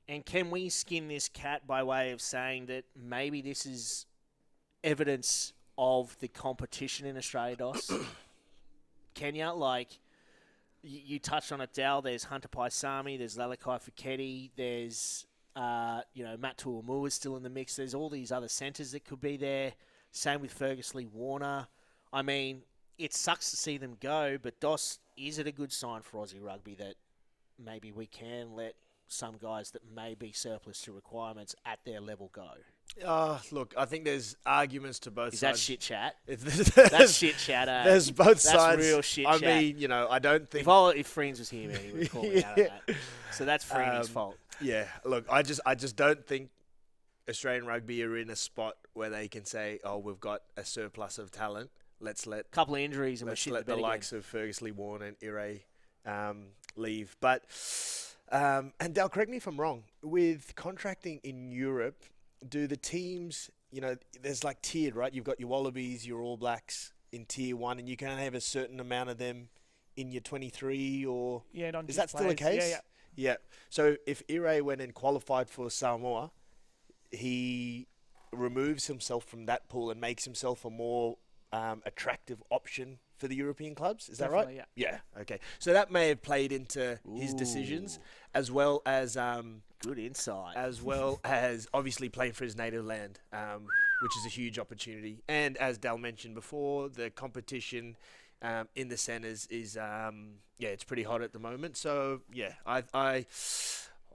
And can we skin this cat by way of saying that maybe this is evidence of the competition in Australia, Dos? Kenya, like, you touched on it, Dal. There's Hunter Paisami, there's Lalakai Feketi, there's, Matt Tuamua is still in the mix. There's all these other centres that could be there. Same with Fergus Lee Warner. I mean, it sucks to see them go, but Dos, is it a good sign for Aussie rugby that maybe we can let some guys that may be surplus to requirements at their level go? Look, I think there's arguments to both Is sides. that shit chat? That's That's shit chat, eh? There's both That's sides. real shit I chat. mean, I don't think... If Friends was here, man, he would call me out on that. So that's Freeney's fault. Yeah, look, I just don't think Australian rugby are in a spot where they can say, oh, we've got a surplus of talent. Let's let... Couple of injuries and we're let's shit let the the bed likes again. of Fergus Lee Warner and Ire leave. But, and Dal, correct me if I'm wrong, with contracting in Europe, do the teams, there's like tiered, right? You've got your Wallabies, your All Blacks in tier 1, and you can only have a certain amount of them in your 23 or... Yeah, is that still the case? Yeah. So if Ire went and qualified for Samoa, he removes himself from that pool and makes himself a more attractive option for the European clubs. Is that right? Definitely, Yeah. Okay. So that may have played into his decisions, as well as Good insight. as well as obviously playing for his native land, which is a huge opportunity. And as Dal mentioned before, the competition in the centres is it's pretty hot at the moment. So yeah, I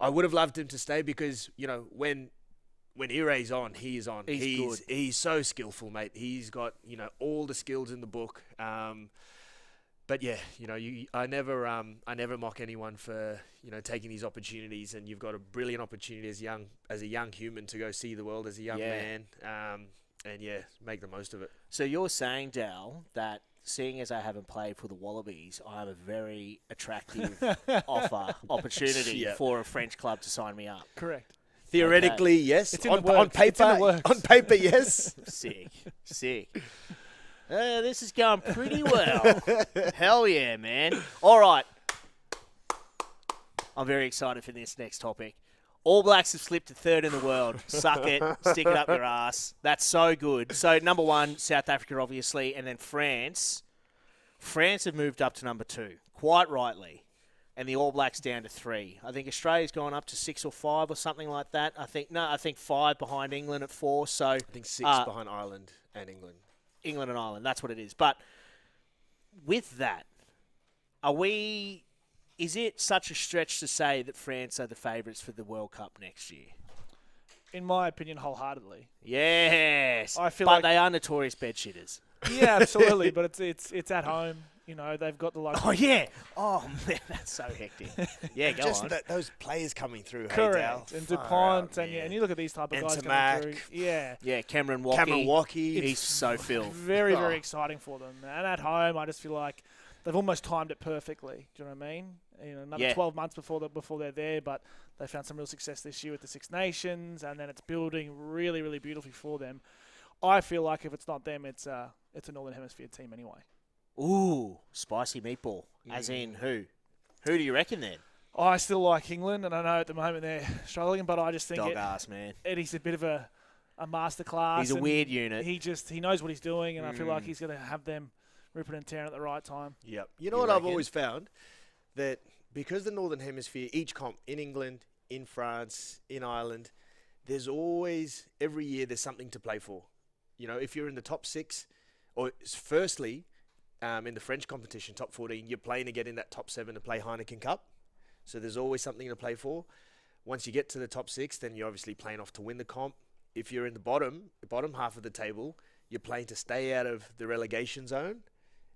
would have loved him to stay because when Ire's on, he is on. He's good. He's so skillful, mate. He's got all the skills in the book. But yeah, I never mock anyone for taking these opportunities, and you've got a brilliant opportunity as a young human to go see the world as a young man, and make the most of it. So you're saying, Dal, that seeing as I haven't played for the Wallabies, I have a very attractive opportunity for a French club to sign me up. Correct. Theoretically, yes. It's in the works. On paper, It's in the works. on paper, yes. Sick. This is going pretty well. Hell yeah, man. All right. I'm very excited for this next topic. All Blacks have slipped to third in the world. Suck it. Stick it up your ass. That's so good. So, number 1, South Africa, obviously, and then France. France have moved up to number 2, quite rightly, and the All Blacks down to 3. I think Australia's gone up to 6 or 5 or something like that. I think 5 behind England at 4. So I think 6 behind Ireland and England. England and Ireland, that's what it is. But with that, is it such a stretch to say that France are the favourites for the World Cup next year? In my opinion, wholeheartedly. Yes. I feel but like they are notorious bed shitters. Yeah, absolutely. But it's at home. They've got the Oh, yeah. Oh, man, that's so hectic. Yeah, go Just on. those players coming through. correct. Hey, And Dal. DuPont, Far out, and you look at these type of And guys Tamac. coming through. Yeah. Yeah, Cameron Walkie. Cameron Walkie. He's so filled. Very, very exciting for them. And at home, I just feel like they've almost timed it perfectly. Do you know what I mean? Another 12 months before they're there, but they found some real success this year with the Six Nations, and then it's building really, really beautifully for them. I feel like if it's not them, it's a Northern Hemisphere team anyway. Ooh, spicy meatball. As in who? Who do you reckon then? I still like England, and I know at the moment they're struggling, but I just think Dog ass, man. Eddie's a bit of a masterclass. He's a weird unit. He knows what he's doing, and I feel like he's going to have them ripping and tearing at the right time. Yep. You know what I've always found? That because the Northern Hemisphere, each comp in England, in France, in Ireland, there's always, every year, there's something to play for. If you're in the top 6, or firstly, in the French competition, top 14, you're playing to get in that top 7 to play Heineken Cup. So there's always something to play for. Once you get to the top 6, then you're obviously playing off to win the comp. If you're in the bottom half of the table, you're playing to stay out of the relegation zone.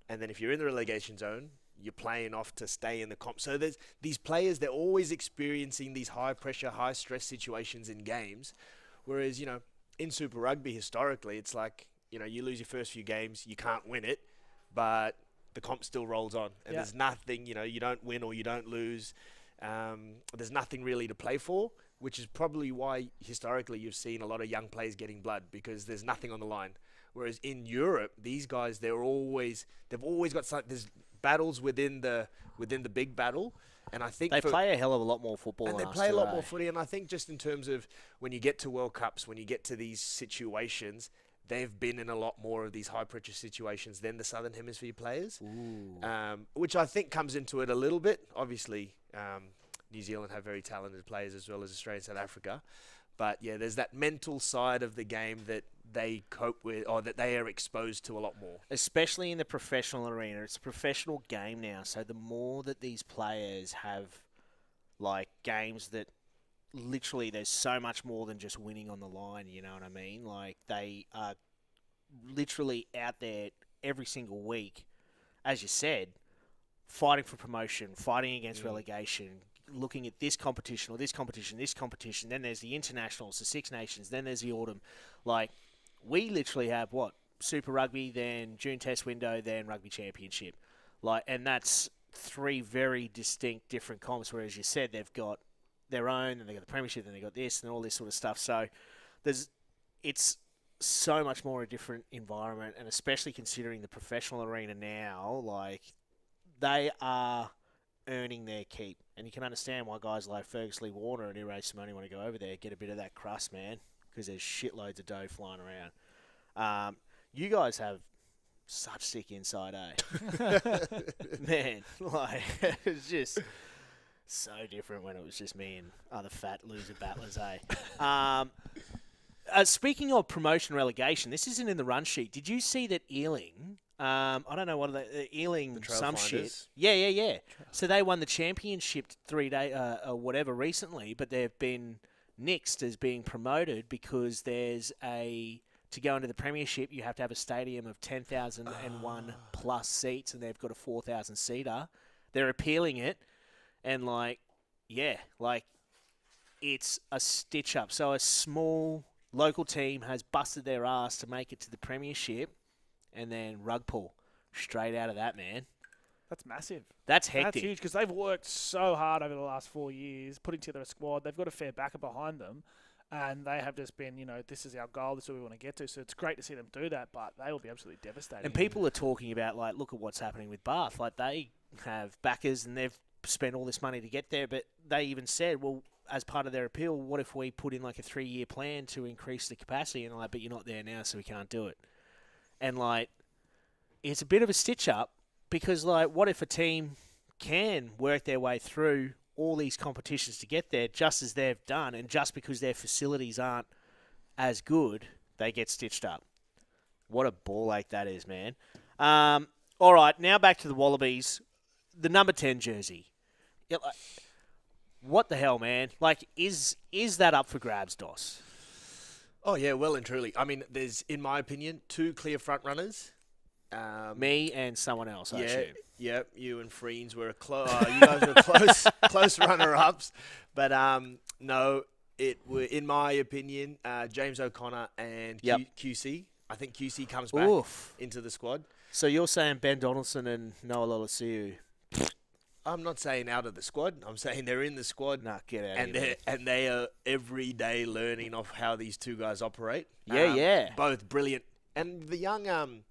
And then if you're in the relegation zone, you're playing off to stay in the comp. So there's these players, they're always experiencing these high pressure, high stress situations in games. Whereas, in Super Rugby, historically, it's like, you lose your first few games, you can't win it, but the comp still rolls on. And there's nothing, you don't win or you don't lose. There's nothing really to play for, which is probably why historically you've seen a lot of young players getting blood, because there's nothing on the line. Whereas in Europe, these guys, they've always got something. There's battles within the big battle, And I think they play a hell of a lot more football. And they than us play a lot today. more footy. And I think just in terms of when you get to World Cups, when you get to these situations, they've been in a lot more of these high-pressure situations than the Southern Hemisphere players, which I think comes into it a little bit. Obviously, New Zealand have very talented players as well as Australia and South Africa. But, yeah, there's that mental side of the game that they cope with or that they are exposed to a lot more. Especially in the professional arena. It's a professional game now, so the more that these players have, like, games that literally there's so much more than just winning on the line, you know what I mean? Like, they are literally out there every single week, as you said, fighting for promotion, fighting against relegation, looking at this competition or this competition, then there's the internationals, the Six Nations, then there's the autumn. Like, we literally have, Super Rugby, then June Test window, then Rugby Championship. Like, and that's 3 very distinct different comps, whereas you said they've got their own, and they've got the Premiership, then they've got this, and all this sort of stuff. So it's so much more a different environment, and especially considering the professional arena now, like, they are earning their keep. And you can understand why guys like Fergus Lee Warner and Ire Simone want to go over there, get a bit of that crust, man, because there's shitloads of dough flying around. You guys have such sick inside, eh? Man, like, it's just so different when it was just me and other fat loser battlers, eh? Speaking of promotion relegation, this isn't in the run sheet. Did you see that Ealing, I don't know what Ealing, some shit. Yeah. So they won the championship 3 day or whatever recently, but they've been nixed as being promoted because there's to go into the Premiership, you have to have a stadium of 10,001 plus seats, and they've got a 4,000 seater. They're appealing it, and it's a stitch up. So a small local team has busted their ass to make it to the Premiership, and then rug pull straight out of that, man. That's massive. That's hectic. That's huge because they've worked so hard over the last 4 years, putting together a squad. They've got a fair backer behind them, and they have just been, this is our goal, this is what we want to get to. So it's great to see them do that, but they will be absolutely devastating. And people are talking about, like, look at what's happening with Bath. Like, they have backers and they've spent all this money to get there, but they even said, well, as part of their appeal, what if we put in like a 3-year plan to increase the capacity? And but you're not there now, so we can't do it. And it's a bit of a stitch up because what if a team can work their way through all these competitions to get there, just as they've done, and just because their facilities aren't as good, they get stitched up? What a ball ache that is, man. All right, now back to the Wallabies. The number 10 jersey. Yeah, what the hell, man? Is that up for grabs, Dos? Oh, yeah, well and truly. I mean, there's, in my opinion, 2 clear front runners. Me and someone else, I assume. Yeah, you and Freens were you guys were close runner-ups. But, no, in my opinion, James O'Connor and QC. I think QC comes back into the squad. So you're saying Ben Donaldson and Noah Lolosiu? I'm not saying out of the squad. I'm saying they're in the squad. Nah, get out of here. And they are every day learning of how these 2 guys operate. Yeah. Both brilliant. And the young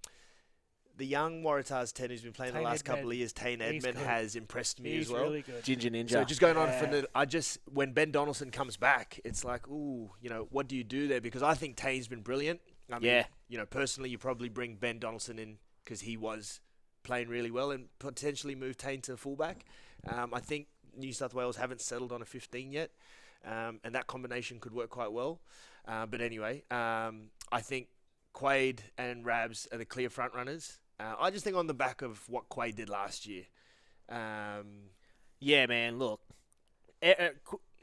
Waratahs 10 who's been playing the last couple of years, Tane Edmund, has impressed me as well. He's really good. Ginger Ninja. So just going on from when Ben Donaldson comes back, it's like, what do you do there? Because I think Tane's been brilliant. I mean, personally, you probably bring Ben Donaldson in because he was playing really well and potentially move Tane to fullback. I think New South Wales haven't settled on a 15 yet, and that combination could work quite well. But anyway, I think Quaid and Rabs are the clear front runners. I just think on the back of what Quaid did last year. Yeah, man, look,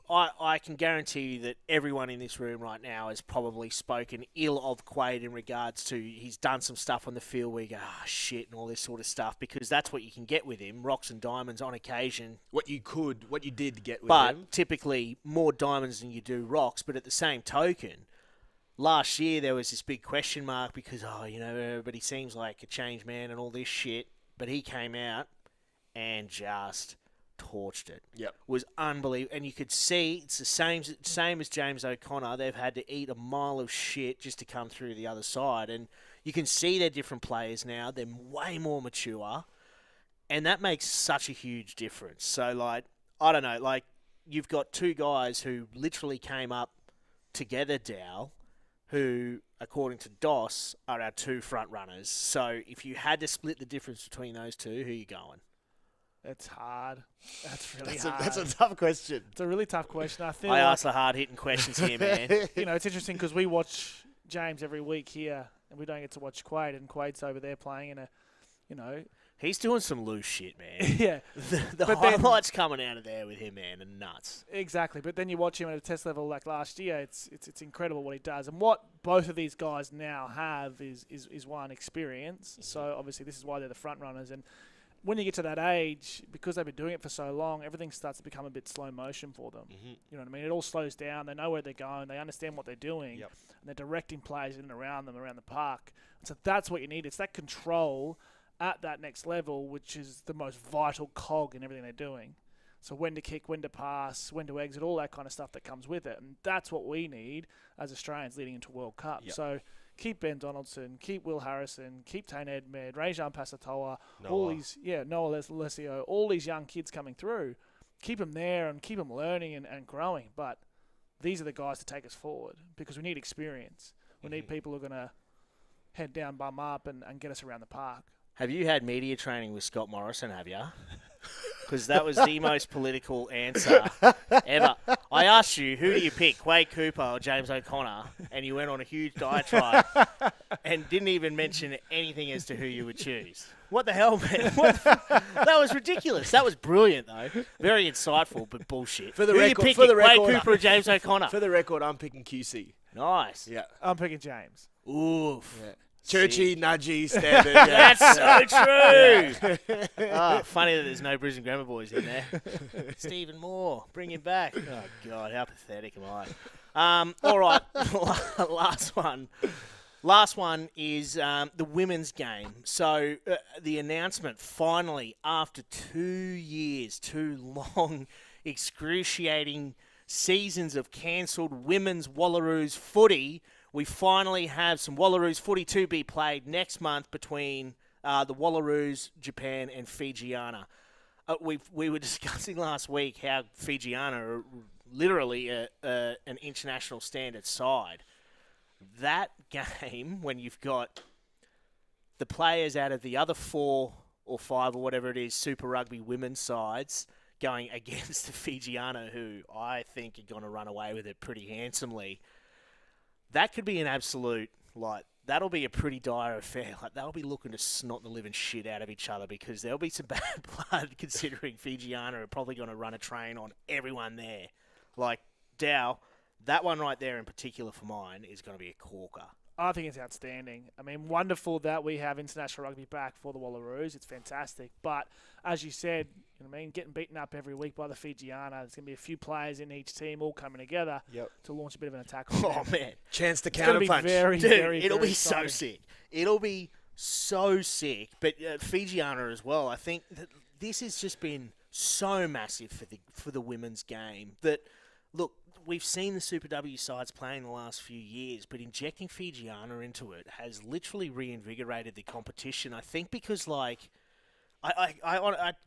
I can guarantee you that everyone in this room right now has probably spoken ill of Quaid in regards to he's done some stuff on the field where you go, shit, and all this sort of stuff, because that's what you can get with him, rocks and diamonds on occasion. What you did get with him. But typically more diamonds than you do rocks. But at the same token, last year there was this big question mark because, everybody seems like a changed man and all this shit. But he came out and just torched it. Yep. Was unbelievable. And you could see it's the same as James O'Connor. They've had to eat a mile of shit just to come through the other side. And you can see they're different players now. They're way more mature. And that makes such a huge difference. So, I don't know, like, you've got two guys who literally came up together, Dow, who, according to DOS, are our two front runners. So if you had to split the difference between those two, who are you going? It's hard. That's really hard. That's a tough question. It's a really tough question. I ask the hard-hitting questions here, man. It's interesting because we watch James every week here, and we don't get to watch Quade, and Quade's over there playing in a, He's doing some loose shit, man. yeah. The highlights coming out of there with him, man, are nuts. Exactly. But then you watch him at a test level like last year, it's incredible what he does. And what both of these guys now have is one, experience. Mm-hmm. So obviously this is why they're the front runners. And when you get to that age, because they've been doing it for so long, everything starts to become a bit slow motion for them. Mm-hmm. You know what I mean? It all slows down. They know where they're going. They understand what they're doing. Yep. And they're directing players in and around them, around the park. And so that's what you need. It's that control at that next level, which is the most vital cog in everything they're doing. So when to kick, when to pass, when to exit, all that kind of stuff that comes with it. And that's what we need as Australians leading into World Cup. Yep. So keep Ben Donaldson, keep Will Harrison, keep Tane Edmed, Rajan Pasatoa, all these, Noah Lesio, all these young kids coming through. Keep them there and keep them learning and growing. But these are the guys to take us forward because we need experience. We need people who are going to head down, bum up, and get us around the park. Have you had media training with Scott Morrison, have you? Because that was the most political answer ever. I asked you, who do you pick, Quade Cooper or James O'Connor? And you went on a huge diatribe and didn't even mention anything as to who you would choose. What the hell, man? That was ridiculous. That was brilliant, though. Very insightful, but bullshit. For the who record, are you picking, Quade Cooper or James O'Connor? For the record, I'm picking QC. Nice. Yeah. I'm picking James. Oof. Yeah. Churchy, nudgy, standard. That's so true. Funny that there's no Brisbane Grammar Boys in there. Stephen Moore, bring him back. Oh, God, how pathetic am I? All right, last one is the women's game. So the announcement, finally, after 2 years, 2 long, excruciating seasons of cancelled women's Wallaroos footy, we finally have some Wallaroos footy to be played next month between the Wallaroos, Japan, and Fijiana. We were discussing last week how Fijiana are literally an international standard side. That game, when you've got the players out of the other 4 or 5 or whatever it is, Super Rugby women's sides, going against the Fijiana, who I think are going to run away with it pretty handsomely, that could be an absolute, that'll be a pretty dire affair. They'll be looking to snot the living shit out of each other because there'll be some bad blood considering Fijiana are probably going to run a train on everyone there. Dow, that one right there in particular for mine is going to be a corker. I think it's outstanding. I mean, wonderful that we have international rugby back for the Wallaroos. It's fantastic. But as you said, getting beaten up every week by the Fijiana, there's going to be a few players in each team all coming together to launch a bit of an attack on them. Man. Chance to counterpunch. It's going to be very, very, it'll very be exciting. so sick. It'll be so sick. But Fijiana as well, I think that this has just been so massive for the women's game that, look, we've seen the Super W sides playing the last few years, but injecting Fijiana into it has literally reinvigorated the competition. I think because, I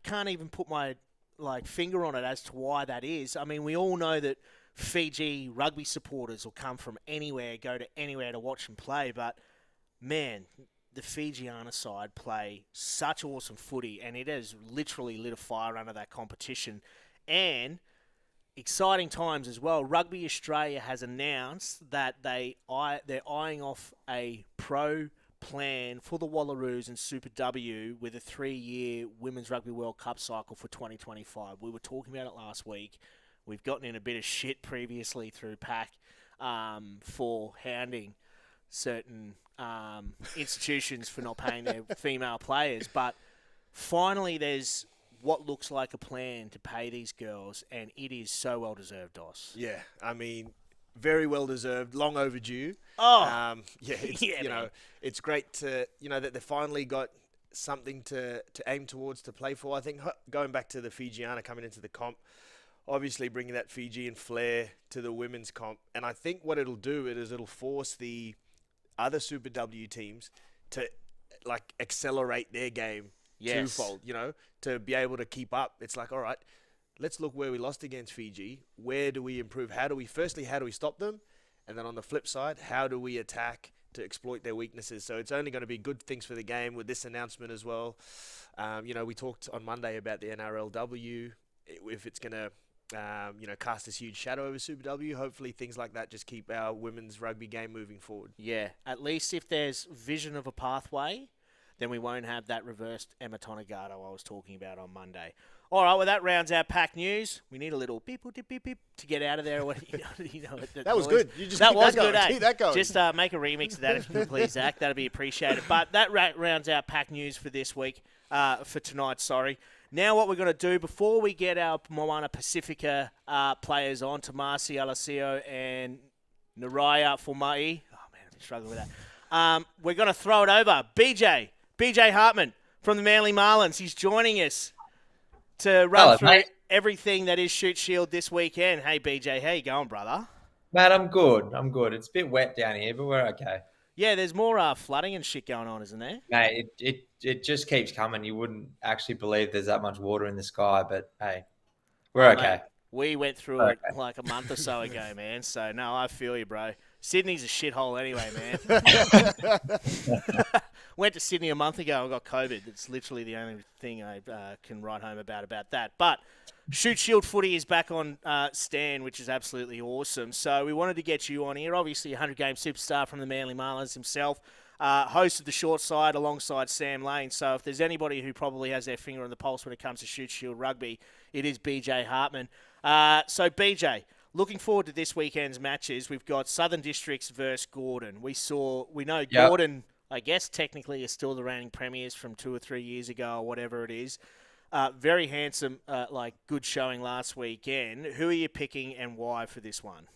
can't even put my, finger on it as to why that is. I mean, we all know that Fiji rugby supporters will come from anywhere, go to anywhere to watch them play, but, man, the Fijiana side play such awesome footy, and it has literally lit a fire under that competition. And exciting times as well. Rugby Australia has announced that they're eyeing off a pro plan for the Wallaroos and Super W with a 3-year Women's Rugby World Cup cycle for 2025. We were talking about it last week. We've gotten in a bit of shit previously through PAC for hounding certain institutions for not paying their female players. But finally there's what looks like a plan to pay these girls, and it is so well-deserved, Dos. Yeah, I mean, very well-deserved, long overdue. It's great to, that they finally got something to aim towards, to play for. I think going back to the Fijiana coming into the comp, obviously bringing that Fijian flair to the women's comp, and I think what it'll do is it'll force the other Super W teams to, accelerate their game. Yes. Twofold, to be able to keep up. It's all right, let's look where we lost against Fiji. Where do we improve? How do we stop them? And then on the flip side, how do we attack to exploit their weaknesses? So it's only going to be good things for the game with this announcement as well. We talked on Monday about the NRLW, if it's going to cast this huge shadow over Super W. Hopefully things like that just keep our women's rugby game moving forward. Yeah, at least if there's vision of a pathway, then we won't have that reversed Emma Tonegata I was talking about on Monday. All right, well, that rounds our PAC news. We need a little beep, beep, beep, beep to get out of there. That was good. You just that keep was that going. good, eh? Keep that going. Just make a remix of that if you can, please, Zach. That'd be appreciated. But that rounds our PAC news for this week, for tonight, sorry. Now what we're going to do, before we get our Moana Pacifica players on, Tomasi Alacio and Naraya Formai. Oh, man, I'm struggling with that. We're going to throw it over. BJ Hartman from the Manly Marlins. He's joining us to run through everything that is Shoot Shield this weekend. Hey, BJ, how you going, brother? Mate, I'm good. It's a bit wet down here, but we're okay. Yeah, there's more flooding and shit going on, isn't there? Mate, it just keeps coming. You wouldn't actually believe there's that much water in the sky, but hey, we're okay. Mate, we went through it like a month or so ago, man. So, no, I feel you, bro. Sydney's a shithole anyway, man. Went to Sydney a month ago and got COVID. It's literally the only thing I can write home about that. But Shoot Shield footy is back on Stan, which is absolutely awesome. So we wanted to get you on here. Obviously, a 100-game superstar from the Manly Marlins himself. Host of the Short Side alongside Sam Lane. So if there's anybody who probably has their finger on the pulse when it comes to Shoot Shield rugby, it is BJ Hartman. So BJ, looking forward to this weekend's matches. We've got Southern Districts versus Gordon. We know Gordon, I guess technically, is still the reigning premiers from 2 or 3 years ago or whatever it is. Very handsome, good showing last weekend. Who are you picking and why for this one?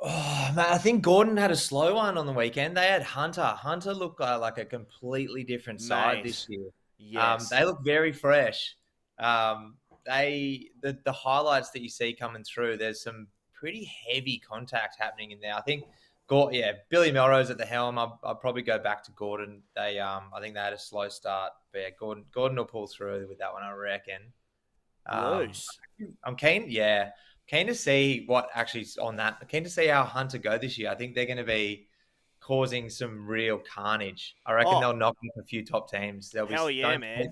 Oh, man, I think Gordon had a slow one on the weekend. They had Hunter. Hunter looked like a completely different side this year. Yes. They look very fresh. The highlights that you see coming through, there's some pretty heavy contact happening in there. I think, Billy Melrose at the helm. I'll probably go back to Gordon. I think they had a slow start, but yeah, Gordon will pull through with that one, I reckon. Loose. I'm keen to see what actually on that. I'm keen to see how Hunter go this year. I think they're going to be causing some real carnage. I reckon they'll knock off a few top teams. Hell yeah, man.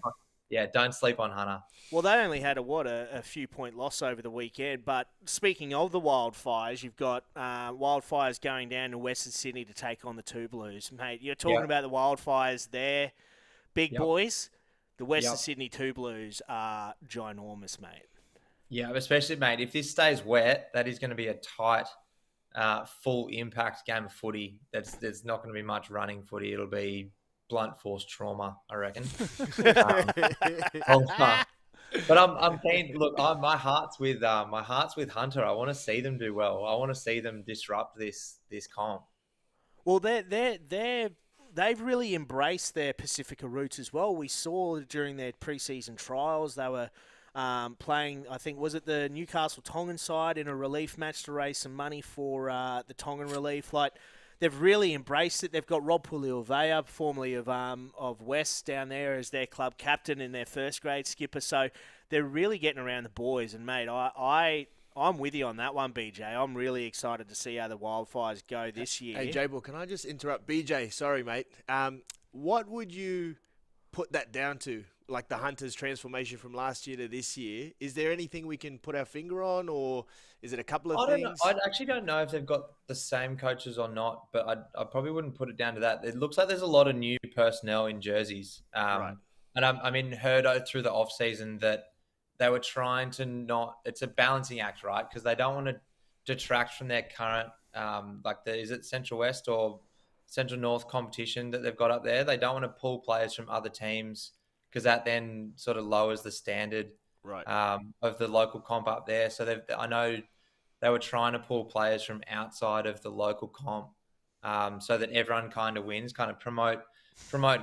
Don't sleep on Hunter. Well, they only had a few point loss over the weekend. But speaking of the Wildfires, you've got Wildfires going down to Western Sydney to take on the Two Blues. Mate, you're talking about the Wildfires there. Big boys. The Western Sydney Two Blues are ginormous, mate. Yeah, especially, mate, if this stays wet, that is going to be a tight, full impact game of footy. There's not going to be much running footy. It'll be blunt force trauma, I reckon. But I'm keen. Look, my heart's with Hunter. I want to see them do well. I want to see them disrupt this comp. Well, they've really embraced their Pacifica roots as well. We saw during their preseason trials they were playing, I think, was it the Newcastle Tongan side in a relief match to raise some money for the Tongan relief. They've really embraced it. They've got Rob Puliovea, formerly of West, down there as their club captain and their first grade skipper. So they're really getting around the boys. And, mate, I'm with you on that one, BJ. I'm really excited to see how the Wildfires go this year. Hey, Jable, can I just interrupt? BJ, sorry, mate. What would you put that down to? Like the Hunters' transformation from last year to this year. Is there anything we can put our finger on, or is it a couple of things? I actually don't know if they've got the same coaches or not, but I probably wouldn't put it down to that. It looks like there's a lot of new personnel in jerseys. Right. And I heard through the off season that they were trying to it's a balancing act, right? Because they don't want to detract from their current, is it Central West or Central North competition that they've got up there? They don't want to pull players from other teams, because that then sort of lowers the standard of the local comp up there. So I know they were trying to pull players from outside of the local comp so that everyone kind of wins, kind of promote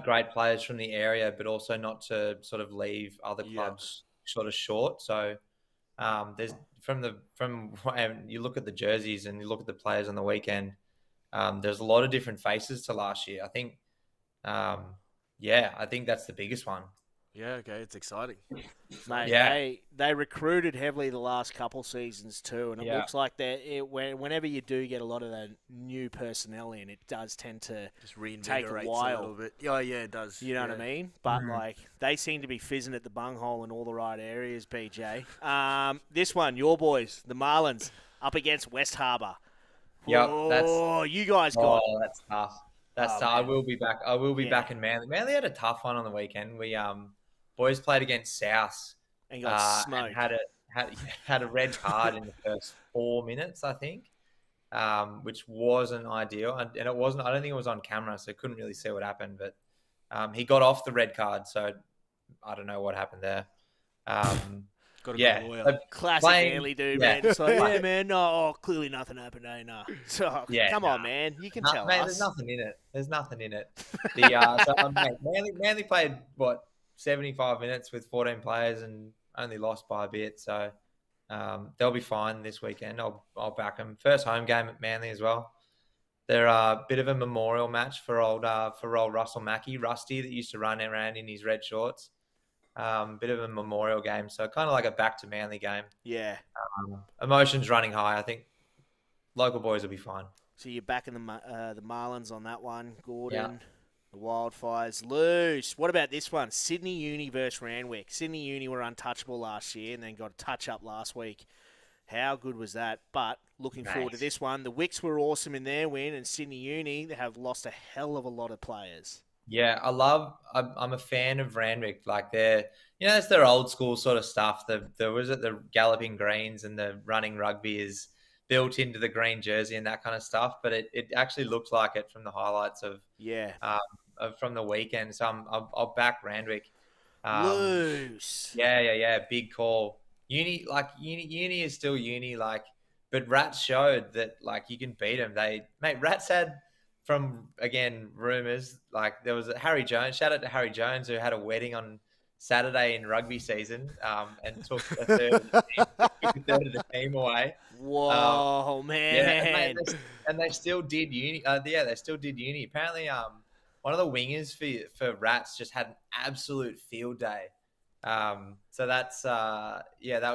great players from the area, but also not to sort of leave other clubs sort of short. So there's from you look at the jerseys and you look at the players on the weekend, there's a lot of different faces to last year. I think, I think that's the biggest one. Yeah, okay, it's exciting. Mate, Yeah. they recruited heavily the last couple seasons too, and it Yeah. looks like whenever you do get a lot of the new personnel in, it does tend to Just reinvigorates take a a while. little bit. Yeah, yeah, it does. You know yeah. what I mean? But Mhm. like they seem to be fizzing at the bunghole in all the right areas. BJ, this one, your boys, the Marlins, up against West Harbour. Yep, Oh, you guys got. that's tough. That's Oh, tough. I man. will be back. I will be Yeah. back in Manly. Manly had a tough one on the weekend. We boys played against South And got smoked. and had a red card in the first 4 minutes, I think, which wasn't ideal. And it wasn't. I don't think it was on camera, so couldn't really see what happened. But he got off the red card, so I don't know what happened there. Got a Yeah, good lawyer. so Classic playing- Manly dude, yeah. man. It's like, yeah, man, no, clearly nothing happened, eh? No. So, Yeah, come on, nah. man. You can No, tell man, us. there's nothing in it. There's nothing in it. Manly played, 75 minutes with 14 players and only lost by a bit. So they'll be fine this weekend. I'll back them. First home game at Manly as well. They're a bit of a memorial match for old Russell Mackey, Rusty, that used to run around in his red shorts. Bit of a memorial game. So kind of like a back to Manly game. Yeah. Emotions running high. I think local boys will be fine. So you're backing the Marlins on that one, Gordon. The Wildfires loose. What about this one? Sydney Uni versus Randwick. Sydney Uni were untouchable last year and then got a touch-up last week. How good was that? But looking forward to Nice. this one. The Wicks were awesome in their win, and Sydney Uni have lost a hell of a lot of players. Yeah, I'm a fan of Randwick. Like it's their old school sort of stuff. The galloping greens and the running rugby is built into the green jersey and that kind of stuff. But it actually looks like it from the highlights Yeah. from the weekend. So I'll back Randwick. Loose. Yeah. Big call. Uni is still uni. But Rats showed that you can beat them. Rats had. From, again, rumours, there was Harry Jones. Shout out to Harry Jones, who had a wedding on Saturday in rugby season and took a third of the team away. Whoa, man. Yeah, and they still did uni. They still did uni. Apparently, one of the wingers for Rats just had an absolute field day. So that's that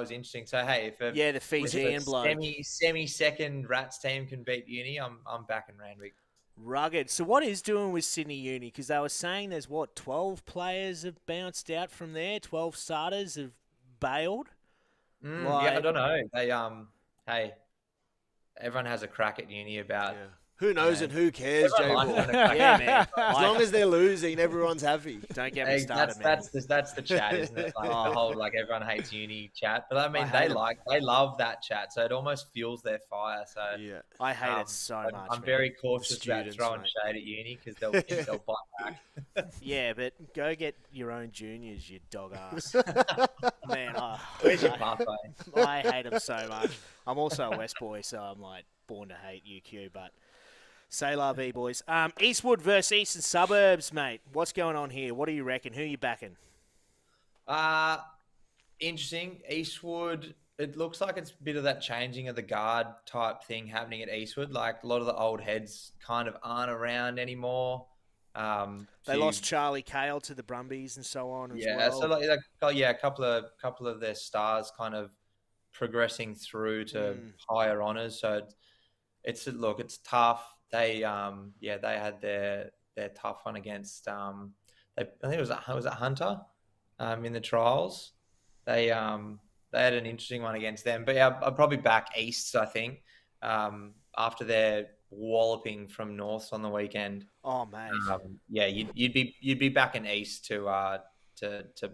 was interesting. So hey, the Fijian bloke. Semi-second Rats team can beat uni, I'm backing Randwick. Rugged. So what is doing with Sydney Uni? Because they were saying there's 12 players have bounced out from there. 12 starters have bailed. Mm, I don't know. They hey, everyone has a crack at uni about. Yeah. Who knows and who cares, Everyone likes J-Ball? having a crack. Yeah, man. As long as they're losing, everyone's happy. Don't get me started, man. That's the chat, isn't it? The whole everyone hates uni chat. But I mean, I hate they love that chat, so it almost fuels their fire. So Yeah. I hate it so much. I'm man. very cautious about students, throwing mate. shade at uni because they'll bite back. Yeah, but go get your own juniors, you dog ass. Man, Where's your pathway? I hate them so much. I'm also a West boy, so I'm born to hate UQ, but say la vie, boys. Eastwood versus Eastern Suburbs, mate. What's going on here? What do you reckon? Who are you backing? Interesting. Eastwood, it looks like it's a bit of that changing of the guard type thing happening at Eastwood. A lot of the old heads kind of aren't around anymore. They lost Charlie Cale to the Brumbies and so on as well. So a couple of their stars kind of progressing through to higher honours. So it's tough. They had their tough one against I think it was Hunter in the trials. They had an interesting one against them. But yeah, I'd probably back Easts, I think, after their walloping from Norths on the weekend. Oh, mate. You'd be back in East to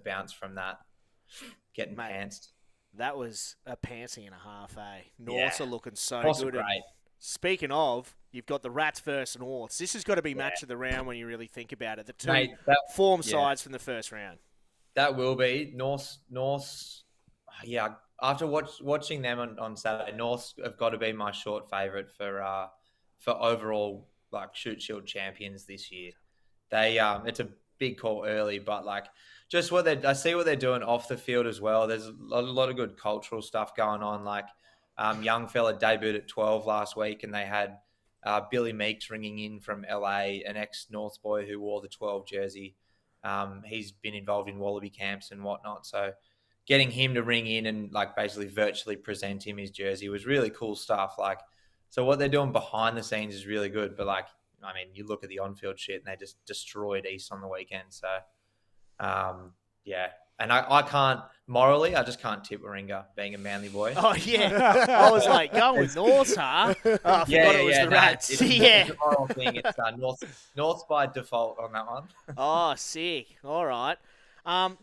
bounce from that, getting pantsed. That was a pantsing and a half, eh? Norths are looking so Norths are good. great. Speaking of, you've got the Rats versus Norths. This has got to be match of the round when you really think about it. The two Mate, form sides from the first round. That will be Norths. Yeah, after watching them on Saturday, Norths have got to be my short favourite for overall shoot shield champions this year. They it's a big call early, but just I see what they're doing off the field as well. There's a lot of good cultural stuff going on. Young fella debuted at 12 last week, and they had Billy Meeks ringing in from LA, an ex-North boy who wore the 12 jersey. He's been involved in Wallaby camps and whatnot. So getting him to ring in and like basically virtually present him his jersey was really cool stuff. Like, so what they're doing behind the scenes is really good. But like, I mean, you look at the on-field shit and they just destroyed East on the weekend. So, yeah. And I can't, morally, I just can't tip Warringah being a Manly boy. Oh, yeah. I was like, going with North, huh? Oh, I forgot it was the Rats. It's yeah. a moral thing. It's North by default on that one. Oh, sick. All right.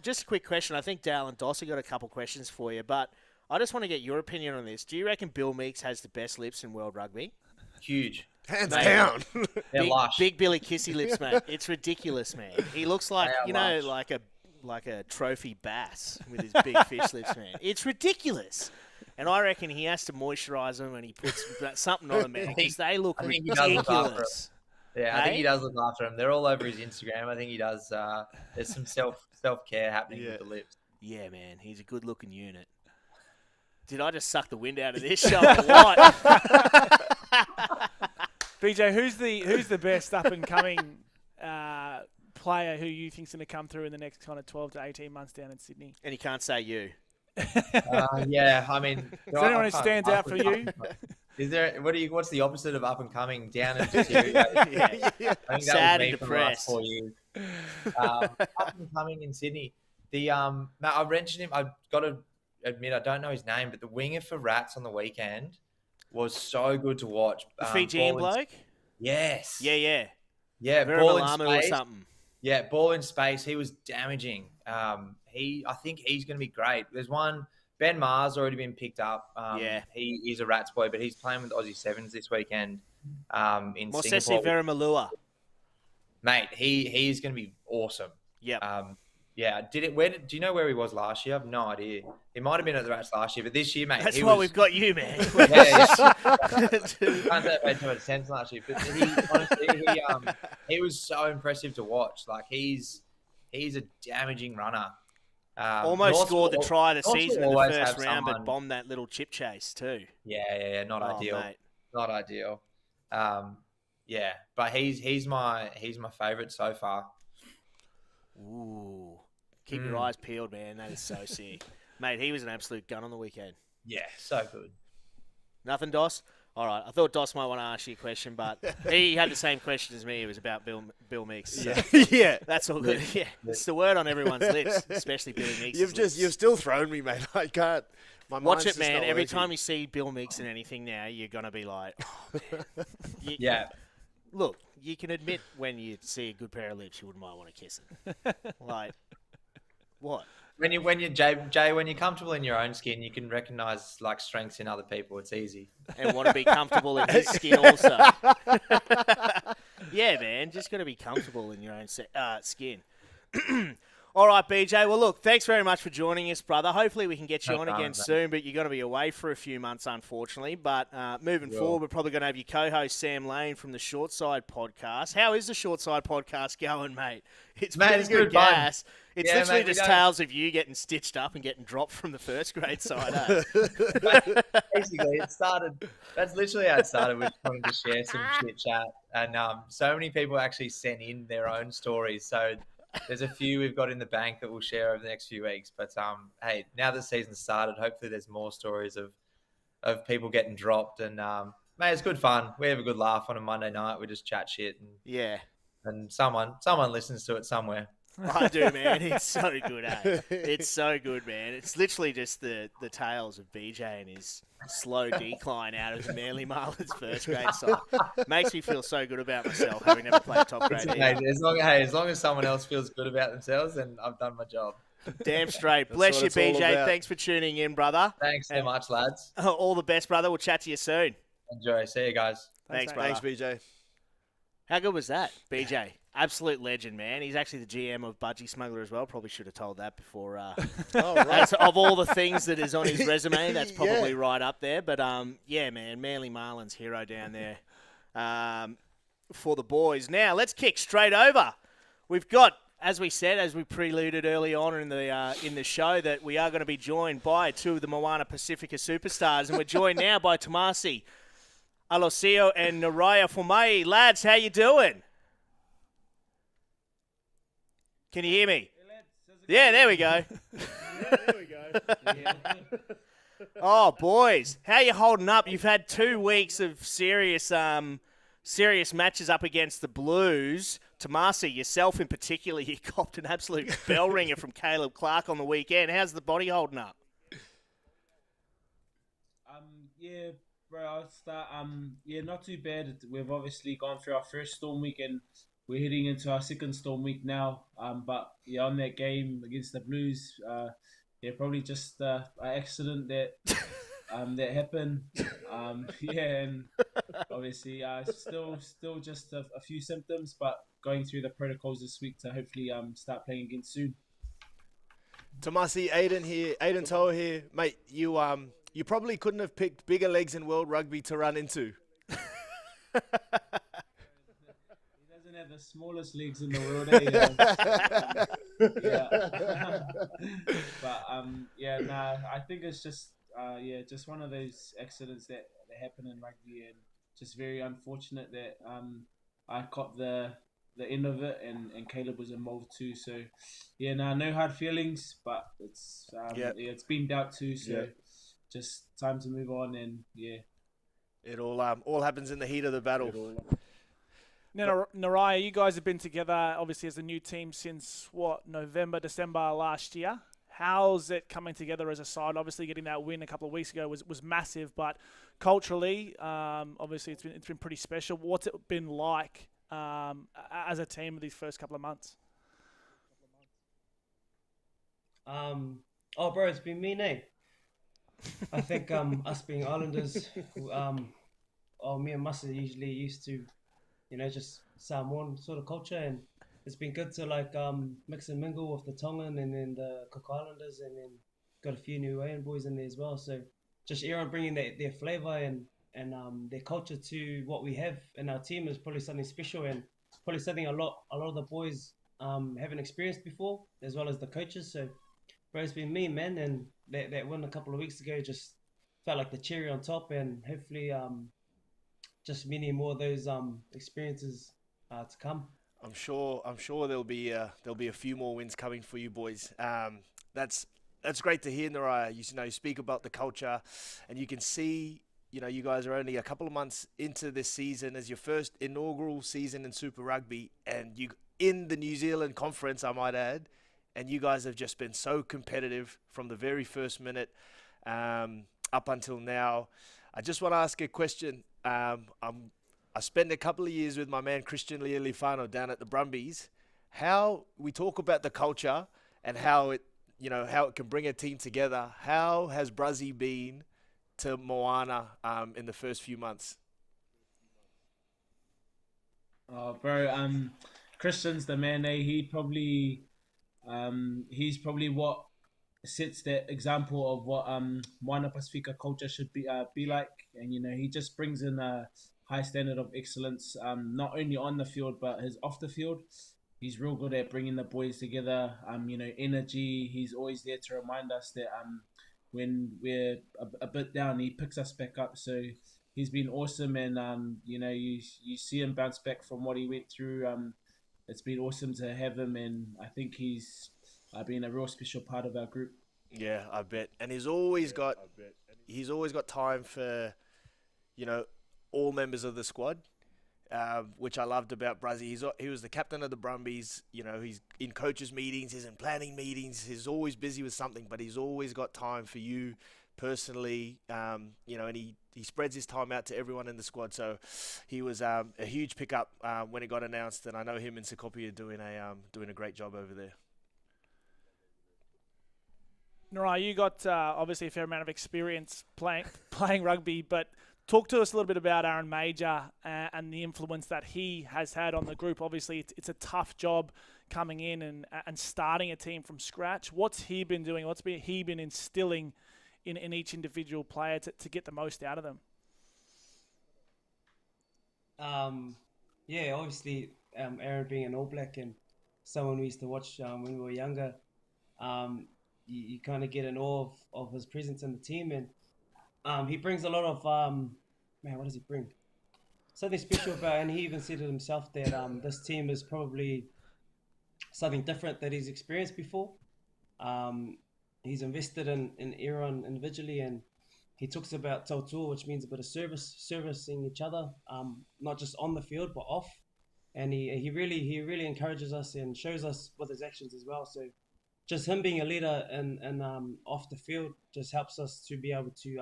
Just a quick question. I think Dale and Doss have got a couple questions for you, but I just want to get your opinion on this. Do you reckon Bill Meeks has the best lips in world rugby? Huge. Hands down. They're lush. Big Billy Kissy lips, mate. It's ridiculous, man. He looks like, lush. like a trophy bass with his big fish lips, man. It's ridiculous. And I reckon he has to moisturise them and he puts something on them, man, because they look ridiculous. I think he does look after them. They're all over his Instagram. I think he does. There's some self-care happening with the lips. Yeah, man. He's a good-looking unit. Did I just suck the wind out of this show or what? BJ, who's the best up-and-coming player who you think's going to come through in the next kind of 12 to 18 months down in Sydney? And he can't say you. Yeah, I mean... Is there anyone who stands out for you? Is there? What's the opposite of up and coming? Down and deteriorating. Yeah. I think Sad that and was me for the last depressed. 4 years. Up and coming in Sydney. I mentioned him. I've got to admit I don't know his name, but the winger for Rats on the weekend was so good to watch. The Fijian bloke? Yes. Yeah. Ball in Veramalamu or space. something. Yeah, ball in space. He was damaging. I think he's going to be great. There's one. Ben Maher's already been picked up. He is a Rats boy, but he's playing with Aussie Sevens this weekend in Mosese Singapore. Veremalua. Mate, he's going to be awesome. Yep. Do you know where he was last year? I have no idea. He might have been at the Rats last year, but this year, mate, That's why we've got you, man. Can't say it made too much sense last year, but he was so impressive to watch. Like he's a damaging runner. Almost scored the try of the season in the always first have round, but someone- bombed that little chip chase too. Yeah, not ideal. Mate. Not ideal. But he's my favourite so far. Ooh. Keep your eyes peeled, man. That is so sick. Mate, he was an absolute gun on the weekend. Yeah, so good. Nothing, Doss? All right. I thought Doss might want to ask you a question, but he had the same question as me. It was about Bill Meeks. So Yeah. that's all good. Yeah. It's the word on everyone's lips, especially Billy Meeks. You've still thrown me, mate. I can't. My Watch mind's it, just man. not Every working. time you see Bill Meeks in anything now, you're going to be like, oh, man. Yeah. Look, you can admit when you see a good pair of lips, you wouldn't mind want to kiss them. Like, what? When you Jay, when you're comfortable in your own skin, you can recognise like strengths in other people. It's easy. And want to be comfortable in his skin also. Yeah, man. Just got to be comfortable in your own skin. All right, BJ. Well, look, thanks very much for joining us, brother. Hopefully we can get you on again soon, but you're going to be away for a few months, unfortunately. But moving forward, we're probably going to have your co-host, Sam Lane, from the Short Side podcast. How is the Short Side podcast going, mate? It's pretty good gas. It's literally just tales of you getting stitched up and getting dropped from the first grade side. Basically, it started. That's literally how it started. We just wanted to share some chit chat, and so many people actually sent in their own stories. So there's a few we've got in the bank that we'll share over the next few weeks. But hey, now the season's started, hopefully there's more stories of people getting dropped, and mate, it's good fun. We have a good laugh on a Monday night. We just chat shit, and someone listens to it somewhere. I do, man. It's so good, eh? It's so good, man. It's literally just the tales of BJ and his slow decline out of the Manly Marlins first grade side. Makes me feel so good about myself, having never played top grade. As long as someone else feels good about themselves, then I've done my job. Damn straight. Bless you, BJ. Thanks for tuning in, brother. Thanks so much, lads. All the best, brother. We'll chat to you soon. Enjoy. See you guys. Thanks, brother. Thanks, BJ. How good was that, BJ? Absolute legend, man. He's actually the GM of Budgie Smuggler as well. Probably should have told that before. Right. Of all the things that is on his resume, that's probably right up there. But, yeah, man, Manly Marlins hero down there for the boys. Now, let's kick straight over. We've got, as we said, as we preluded early on in the show, that we are going to be joined by two of the Moana Pacifica superstars. And we're joined now by Tomasi Alosio and Naraya Fomai. Lads, how you doing? Can you hear me? Yeah, there we go. Oh, boys, how you holding up? You've had 2 weeks of serious matches up against the Blues. Tomasi, yourself in particular, you copped an absolute bell ringer from Caleb Clark on the weekend. How's the body holding up? Yeah, bro, I'll start. Yeah, not too bad. We've obviously gone through our first storm week and we're heading into our second storm week now. But yeah, on that game against the Blues, yeah, probably just an accident that that happened. Yeah, and obviously still just a few symptoms, but going through the protocols this week to hopefully start playing again soon. Tomasi, Aiden Toa here, mate. You probably couldn't have picked bigger legs in World Rugby to run into. He doesn't have the smallest legs in the world, eh? Yeah. But yeah, nah. I think it's just just one of those accidents that happen in rugby, and just very unfortunate that I caught the end of it, and Caleb was involved too. So yeah, no hard feelings, but it's it's been dealt to. So just time to move on, and yeah, it all happens in the heat of the battle. Now, Naraya, you guys have been together, obviously, as a new team since, November, December last year. How's it coming together as a side? Obviously, getting that win a couple of weeks ago was massive, but culturally, obviously, it's been pretty special. What's it been like as a team these first couple of months? Bro, it's been mean, eh? I think us being Islanders, me and Musa usually used to, just Samoan sort of culture, and it's been good to mix and mingle with the Tongan and then the Cook Islanders, and then got a few new Hawaiian boys in there as well. So just everyone bringing their flavour and their culture to what we have in our team is probably something special, and probably something a lot of the boys haven't experienced before, as well as the coaches. So bro, it's been me, man, and that win a couple of weeks ago just felt like the cherry on top, and hopefully just many more of those experiences to come. I'm sure there'll be a few more wins coming for you boys. That's great to hear, Naraya. You speak about the culture, and you can see you guys are only a couple of months into this season as your first inaugural season in Super Rugby, and you in the New Zealand Conference, I might add. And you guys have just been so competitive from the very first minute up until now. I just want to ask a question. I spent a couple of years with my man Christian Lealifano down at the Brumbies. How we talk about the culture and how it can bring a team together. How has Brazzy been to Moana in the first few months? Oh, bro, Christian's the man. He's probably what sets that example of what Moana Pacifica culture should be like, and he just brings in a high standard of excellence, not only on the field but his off the field. He's real good at bringing the boys together. Energy. He's always there to remind us that when we're a bit down, he picks us back up. So he's been awesome, and you see him bounce back from what he went through. It's been awesome to have him, and I think he's been a real special part of our group. Yeah, I bet. And he's always got time for, all members of the squad, which I loved about Brazzy. He was the captain of the Brumbies. He's in coaches' meetings, he's in planning meetings. He's always busy with something, but he's always got time for you personally, and he spreads his time out to everyone in the squad. So he was a huge pickup when it got announced, and I know him and Sekopi are doing a great job over there. Naraya, you got obviously a fair amount of experience playing rugby, but talk to us a little bit about Aaron Major and the influence that he has had on the group. Obviously, it's a tough job coming in and starting a team from scratch. What's he been doing? What's he been instilling in each individual player to get the most out of them? Obviously, Aaron being an All Black and someone we used to watch when we were younger, you kind of get an awe of his presence in the team, and he brings a lot of what does he bring? Something special about, and he even said it himself that this team is probably something different that he's experienced before. He's invested in Aaron individually, and he talks about tautua, which means a bit of servicing each other, not just on the field but off. And he really encourages us and shows us with his actions as well. So just him being a leader and off the field just helps us to be able to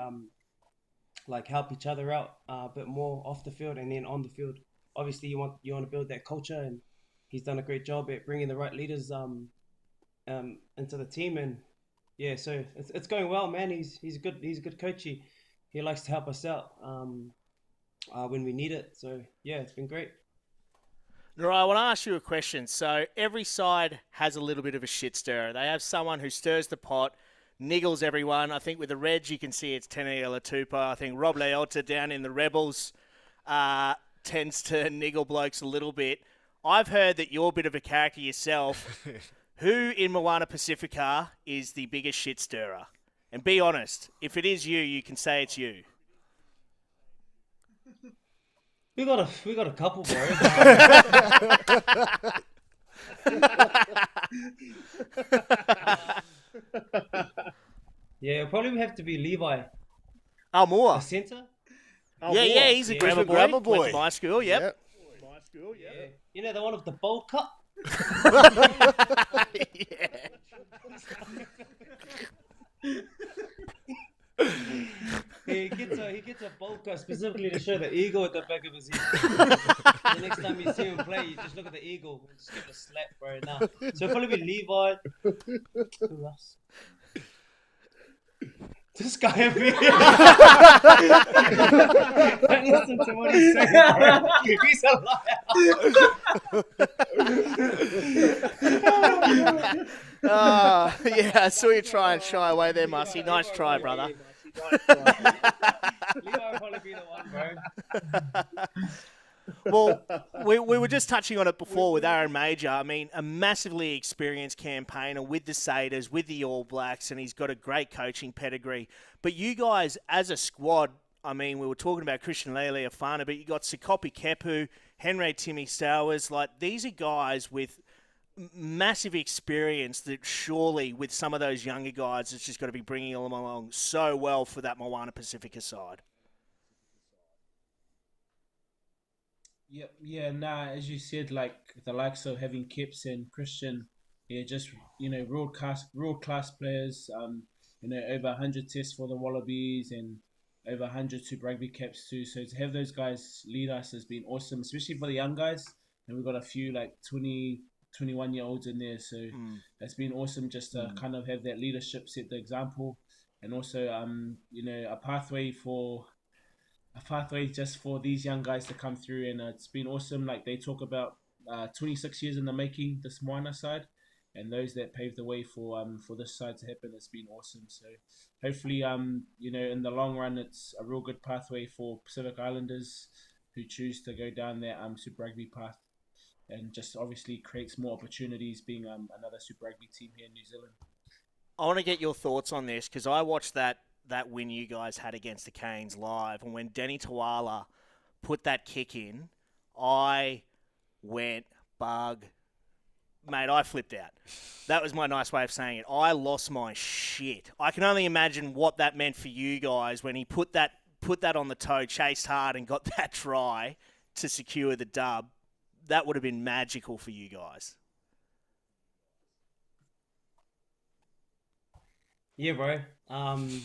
like help each other out a bit more off the field, and then on the field. Obviously, you want to build that culture, and he's done a great job at bringing the right leaders into the team. And yeah, so it's going well, man. He's a good coach. He likes to help us out when we need it. So yeah, it's been great. Nora, I want to ask you a question. So every side has a little bit of a shit stirrer. They have someone who stirs the pot, niggles everyone. I think with the Reds, you can see it's Tene Latupa. I think Rob Leota down in the Rebels tends to niggle blokes a little bit. I've heard that you're a bit of a character yourself. Who in Moana Pacifica is the biggest shit stirrer? And be honest. If it is you, you can say it's you. We got a couple, bro. Yeah, probably would have to be Levi. Moore. The centre? Yeah, he's a grammar boy. Went to my school, yep. Yeah. You know, the one with the bowl cut? Yeah. He gets a bowl cut specifically to show the eagle at the back of his head. The next time you see him play, you just look at the eagle and just give it a slap, bro. Nah. So it'll probably be Levi. Who else? This guy over here. Don't listen to what he's saying, bro. He's a liar. Yeah, I saw you try and shy away there, Marcy. Nice try, brother. Levi will probably be the one, bro. Well, we were just touching on it before with Aaron Major. I mean, a massively experienced campaigner with the Satyrs, with the All Blacks, and he's got a great coaching pedigree. But you guys, as a squad, I mean, we were talking about Christian Lele Afana, but you got Sikopi Kepu, Henry Timmy Stowers. Like, these are guys with massive experience that surely, with some of those younger guys, it's just got to be bringing them along so well for that Moana Pacifica side. As you said, like the likes of having Kips and Christian, just world class players. Over 100 tests for the Wallabies and over 100 Super Rugby caps too. So to have those guys lead us has been awesome, especially for the young guys. And we've got a few like 20, 21-year-olds in there. So it's been awesome just to kind of have that leadership, set the example, and also a pathway just for these young guys to come through. And it's been awesome. Like they talk about 26 years in the making, this Moana side, and those that paved the way for this side to happen. It's been awesome. So hopefully, in the long run, it's a real good pathway for Pacific Islanders who choose to go down that Super Rugby path, and just obviously creates more opportunities being another Super Rugby team here in New Zealand. I want to get your thoughts on this because I watched that win you guys had against the Canes live, and when Denny Tawala put that kick in, I went bug. Mate, I flipped out. That was my nice way of saying it. I lost my shit. I can only imagine what that meant for you guys when he put that on the toe, chased hard, and got that try to secure the dub. That would have been magical for you guys. Yeah, bro. In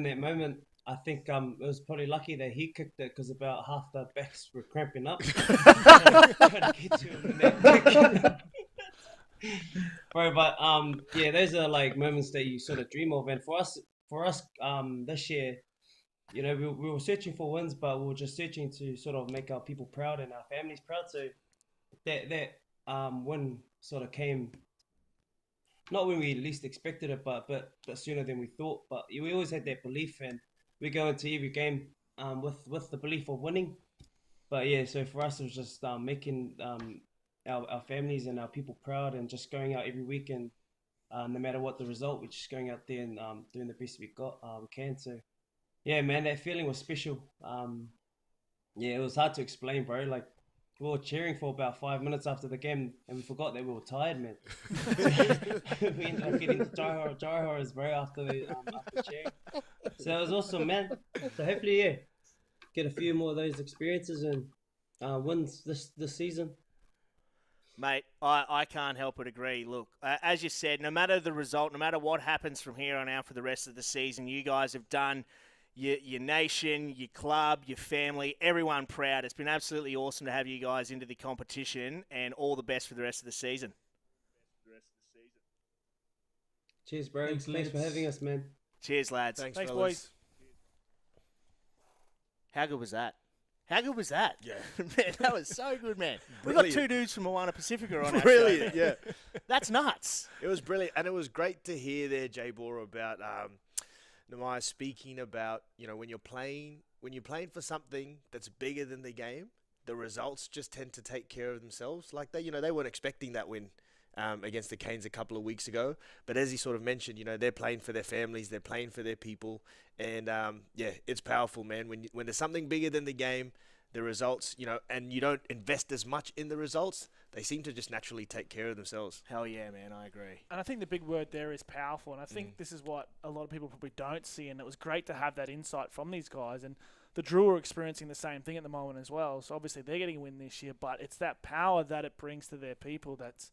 that moment, I think it was probably lucky that he kicked it because about half the backs were cramping up. trying to get to him in that kick. Bro, but those are like moments that you sort of dream of. And for us, this year, we were searching for wins, but we were just searching to sort of make our people proud and our families proud. So that win sort of came not when we least expected it, but sooner than we thought. But we always had that belief, and we go into every game with the belief of winning. But yeah, so for us it was just making our families and our people proud, and just going out every week, and no matter what the result, we're just going out there and doing the best we can. So yeah, man, that feeling was special. Yeah, it was hard to explain, bro. Like, we were cheering for about 5 minutes after the game, and we forgot that we were tired, man. We ended up getting the dry horrors, bro, after cheering. So it was awesome, man. So hopefully, yeah, get a few more of those experiences and wins this season. Mate, I can't help but agree. Look, as you said, no matter the result, no matter what happens from here on out for the rest of the season, you guys have done your nation, your club, your family, everyone proud. It's been absolutely awesome to have you guys into the competition, and all the best for the rest of the season. Cheers, bro. Thanks for having us, man. Cheers, lads. Thanks, fellas. boys. How good was that? How good was that? Yeah. Man, that was so good, man. We Brilliant. got two dudes from Moana Pacifica on our Brilliant, show. yeah. That's nuts. It was brilliant, and it was great to hear there, Jay Bora, about Namaya speaking about, you know, when you're playing for something that's bigger than the game, the results just tend to take care of themselves. Like they weren't expecting that win against the Canes a couple of weeks ago, but as he sort of mentioned, you know, they're playing for their families, they're playing for their people, and yeah, it's powerful, man. When there's something bigger than the game, the results, you know, and you don't invest as much in the results, they seem to just naturally take care of themselves. Hell yeah, man. I agree. And I think the big word there is powerful. And I think this is what a lot of people probably don't see. And it was great to have that insight from these guys. And the Drew are experiencing the same thing at the moment as well. So obviously they're getting a win this year. But it's that power that it brings to their people that's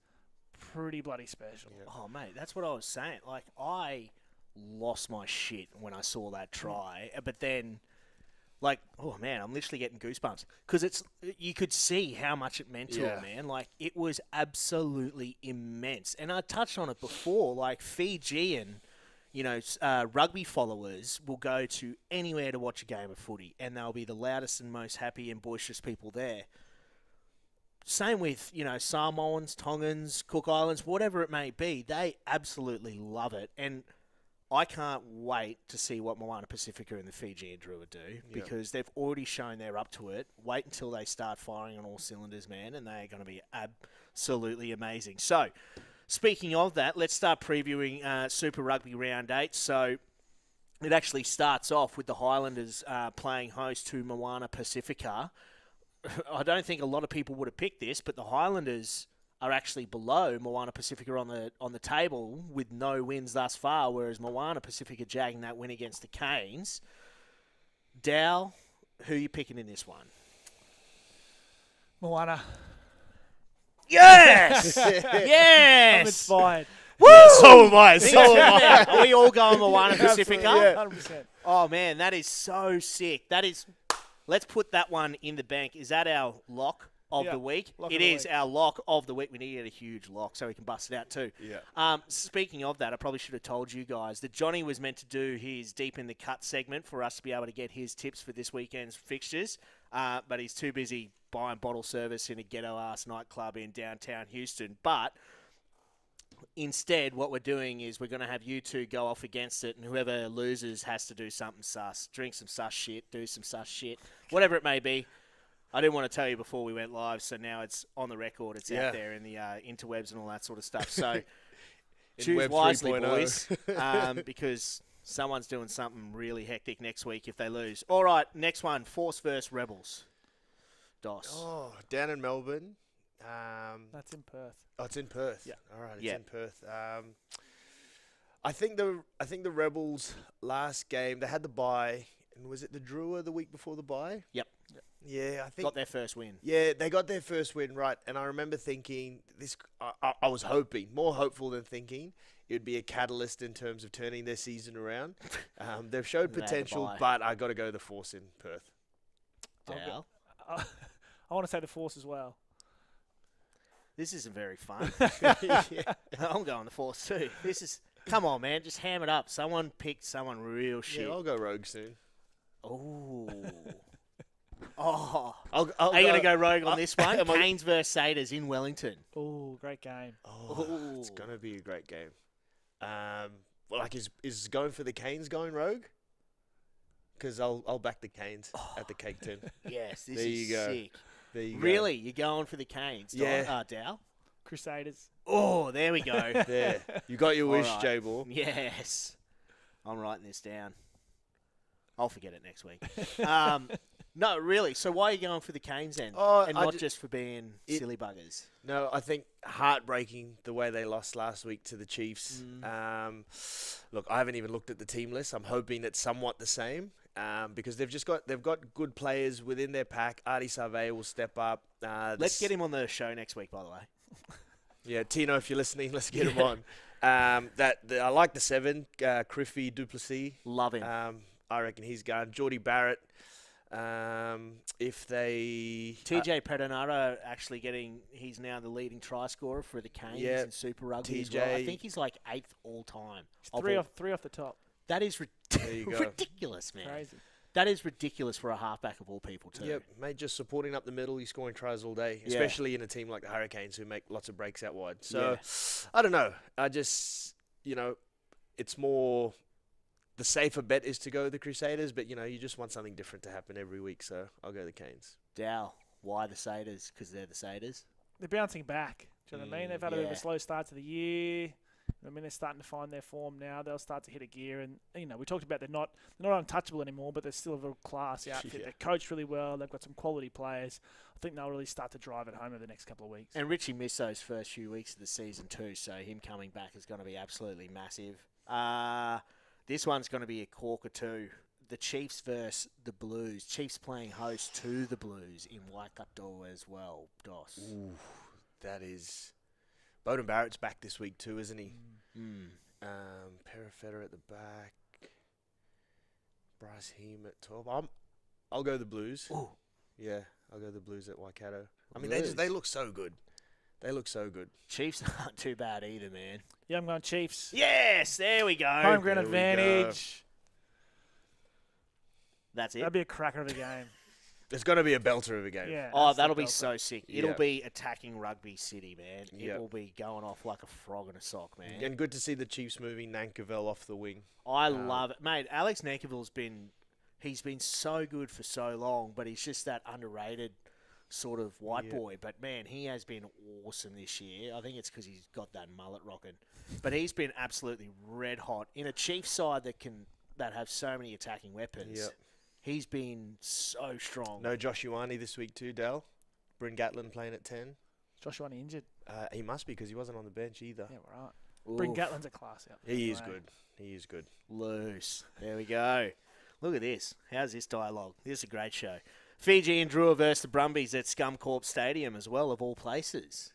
pretty bloody special. Yeah. Oh, mate, that's what I was saying. Like, I lost my shit when I saw that try. But then, like, oh, man, I'm literally getting goosebumps. Because you could see how much it meant to Yeah. him, man. Like, it was absolutely immense. And I touched on it before. Like, Fijian, you know, rugby followers will go to anywhere to watch a game of footy. And they'll be the loudest and most happy and boisterous people there. Same with, you know, Samoans, Tongans, Cook Islands, whatever it may be. They absolutely love it. And I can't wait to see what Moana Pacifica and the Fijian Druid do, because they've already shown they're up to it. Wait until they start firing on all cylinders, man, and they're going to be absolutely amazing. So, speaking of that, let's start previewing Super Rugby Round 8. So, it actually starts off with the Highlanders playing host to Moana Pacifica. I don't think a lot of people would have picked this, but the Highlanders are actually below Moana Pacifica on the table with no wins thus far, whereas Moana Pacifica jagging that win against the Canes. Dow, who are you picking in this one? Moana. Yes! I'm Yes! inspired. Woo! So am I. Are we all going Moana Pacifica? Absolutely, 100%. Oh, man, that is so sick. That is... Let's put that one in the bank. Is that our lock of the week? Lock It of the is week. our lock of the week. We need to get a huge lock so we can bust it out too. Yeah. Speaking of that, I probably should have told you guys that Johnny was meant to do his Deep in the Cut segment for us to be able to get his tips for this weekend's fixtures, but he's too busy buying bottle service in a ghetto-ass nightclub in downtown Houston. But instead, what we're doing is we're going to have you two go off against it, and whoever loses has to do something sus. Drink some sus shit, do some sus shit, whatever it may be. I didn't want to tell you before we went live, so now it's on the record. It's out there in the interwebs and all that sort of stuff. So choose Web wisely, 3.0. boys, because someone's doing something really hectic next week if they lose. All right, next one, Force versus Rebels. Dos. Oh, down in Melbourne. That's in Perth. Oh, it's in Perth. Yeah. All right, it's Yeah. in Perth. I think the Rebels last game, they had the bye, and was it the Drua the week before the bye? Yep. Yeah, I think Got their first win. Yeah, they got their first win, right. And I remember thinking, I was hoping, more hopeful than thinking, it would be a catalyst in terms of turning their season around. They've showed They had the potential, bye. but I got to go the Force in Perth. Dal. I want to say the Force as well. This isn't very fun. Yeah. I'm going the Force too. This is... Come on, man. Just ham it up. Someone picked someone real shit. Yeah, I'll go Rogue soon. Oh. Oh. I'll Are you going to go rogue on this one? am I- Canes versus Satyrs in Wellington. Oh, great game. Oh, it's going to be a great game. Well, like, is going for the Canes going Rogue? Because I'll back the Canes at the Cake Tin. Yes, this There is you go. sick. There you go. Really? You're going for the Canes? Yeah. Dow? Crusaders. Oh, there we go. There. You got your All wish, right. J-Ball. Yes. I'm writing this down. I'll forget it next week. No, really. So why are you going for the Canes then? Oh, and not just for being silly buggers? No, I think heartbreaking the way they lost last week to the Chiefs. Look, I haven't even looked at the team list. I'm hoping it's somewhat the same because they've got good players within their pack. Artie Sarve will step up. Let's get him on the show next week, by the way. Yeah, Tino, if you're listening, let's get him on. I like the 7, Criffy, Duplessis. Love him. I reckon he's gone. Geordie Barrett. If they TJ Pedonaro actually he's now the leading try scorer for the Canes in Super Rugby as well. I think he's like 8th all time. Three off the top. That is ridiculous, man. Crazy. That is ridiculous for a halfback of all people too. Yep, mate, just supporting up the middle, he's scoring tries all day, especially in a team like the Hurricanes who make lots of breaks out wide. So, I don't know. I just, it's more... The safer bet is to go the Crusaders, but, you just want something different to happen every week, so I'll go the Canes. Dow, why the Satyrs? Because they're the Satyrs? They're bouncing back. Do you know what I mean? They've had a bit of a slow start to the year. I mean, they're starting to find their form now. They'll start to hit a gear. And, we talked about they're not untouchable anymore, but they're still a real classy outfit. Yeah. They're coached really well. They've got some quality players. I think they'll really start to drive it home over the next couple of weeks. And Richie missed those first few weeks of the season too, so him coming back is going to be absolutely massive. This one's going to be a corker too. The Chiefs versus the Blues. Chiefs playing host to the Blues in Waikato as well, Dos. Ooh, that is... Bowden Barrett's back this week too, isn't he? Perifetta at the back. Bryce Heem at 12. I'll go the Blues. Ooh. Yeah, I'll go the Blues at Waikato. I mean, they look so good. They look so good. Chiefs aren't too bad either, man. Yeah, I'm going Chiefs. Yes, there we go. Home ground advantage. That's it. That'd be a cracker of a game. It's going to be a belter of a game. Yeah. Oh, that'll be so sick. It'll Yeah. be attacking Rugby City, man. It Yep. will be going off like a frog in a sock, man. And good to see the Chiefs moving Nankerville off the wing. I love it. Mate, Alex Nankerville's been so good for so long, but he's just that underrated sort of white boy. But, man, he has been awesome this year. I think it's because he's got that mullet rocking. But he's been absolutely red hot. In a Chiefs side that have so many attacking weapons, Yep. he's been so strong. No Josh Ioane this week too, Dal. Bryn Gatlin playing at 10. Joshua injured. He must be because he wasn't on the bench either. Yeah, right. Bryn Gatlin's a class out. He is good. He is good. Loose. There we go. Look at this. How's this dialogue? This is a great show. Fiji and Drua versus the Brumbies at Scuncorp Stadium as well, of all places.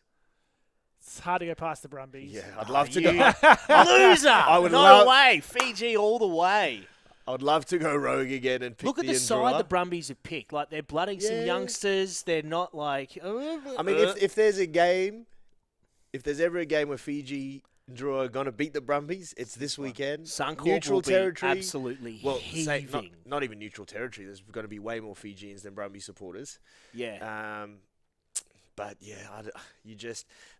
It's hard to go past the Brumbies. Yeah, I'd love to go. Loser! I would no love- way. Fiji all the way. I'd love to go rogue again and pick Look at the Ndrua. side the Brumbies have picked. Like, they're blooding some Yeah. youngsters. They're not like... I mean, if there's a game, if there's ever a game where Fiji and Drua are going to beat the Brumbies, it's this weekend. Suncorp neutral will be territory. absolutely heaving. Not even neutral territory. There's going to be way more Fijians than Brumbies supporters. Yeah. But yeah,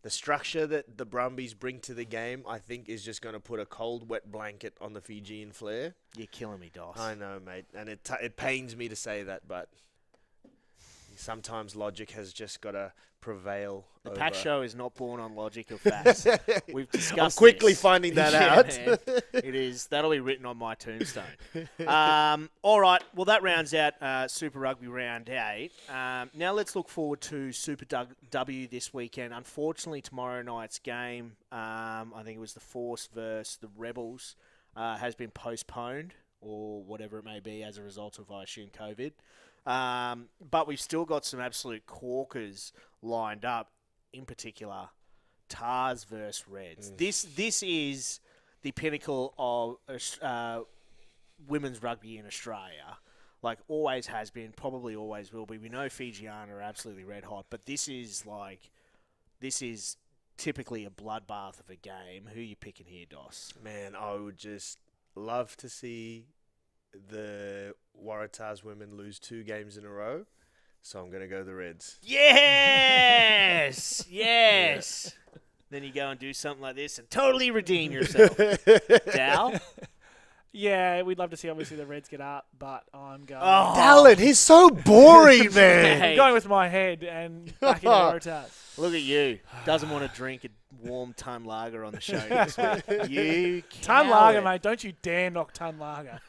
the structure that the Brumbies bring to the game, I think, is just going to put a cold, wet blanket on the Fijian flair. You're killing me, Doss. I know, mate, and it pains me to say that, but sometimes logic has just got to prevail. The over. PAC Show is not born on logic or facts. We've discussed I'm quickly this. finding that Yeah, out. man. It is. That'll be written on my tombstone. All right. Well, that rounds out Super Rugby Round 8. Now let's look forward to Super W this weekend. Unfortunately, tomorrow night's game, I think it was the Force versus the Rebels, has been postponed or whatever it may be as a result of, I assume, COVID. But we've still got some absolute corkers lined up. In particular, Tars versus Reds. This is the pinnacle of women's rugby in Australia. Like, always has been, probably always will be. We know Fijian are absolutely red hot, but this is typically a bloodbath of a game. Who are you picking here, Dos? Man, I would just love to see the Waratahs women lose 2 games in a row. So I'm going to go the Reds. Yes! Yes! Then you go and do something like this and totally redeem yourself. Dal? Yeah, we'd love to see, obviously, the Reds get up, but I'm going... Oh. Dallin, he's so boring, man. Hey. I'm going with my head and back in the Waratahs. Look at you. Doesn't want to drink warm Ton Lager on the show next week. You Ton coward. Lager, mate. Don't you dare knock Ton Lager.